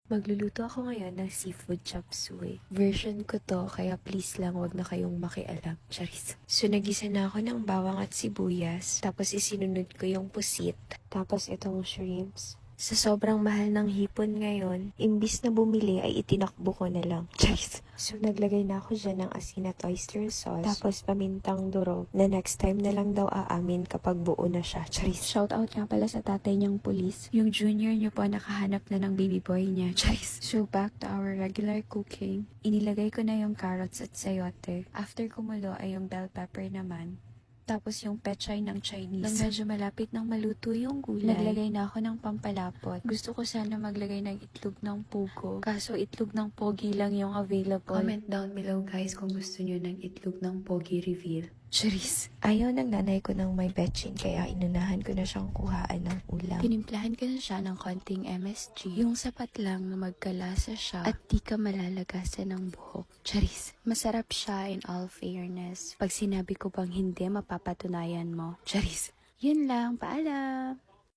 Magluluto ako ngayon ng seafood chop suey. Version ko to, kaya please lang wag na kayong makialam. Charis. So, nagisa na ako ng bawang at sibuyas. Tapos, isinunod ko yung pusit. Tapos, itong shrimps. Sa sobrang mahal ng hipon ngayon, imbis na bumili ay itinakbo ko na lang. Charis. So, naglagay na ako dyan ng asin at oyster sauce. Tapos, pamintang durog na next time na lang daw aamin kapag buo na siya. Charis. Shout out nga pala sa tatay niyang pulis. Yung junior niyo po nakahanap na ng baby boy niya. Charis. So, back to our regular cooking. Inilagay ko na yung carrots at sayote. After kumulo ay yung bell pepper naman. Tapos yung pechay ng Chinese. Nang medyo malapit nang maluto yung gulay, naglagay na ako ng pampalapot. Gusto ko sana maglagay ng itlog ng pugo. Kaso itlog ng pogi lang yung available. Comment down below guys kung gusto nyo ng itlog ng pogi reveal. Charis. Ayaw ng nanay ko ng may betchin kaya inunahan ko na siyang kuhaan ng ulam. Tinimplahan ko na siya ng konting MSG. Yung sapat lang na magkalasa siya at di ka malalagasan ng buhok. Charis. Masarap siya in all fairness. Pag sinabi ko bang hindi, mapapatunayan mo. Charis. Yun lang. Paalam!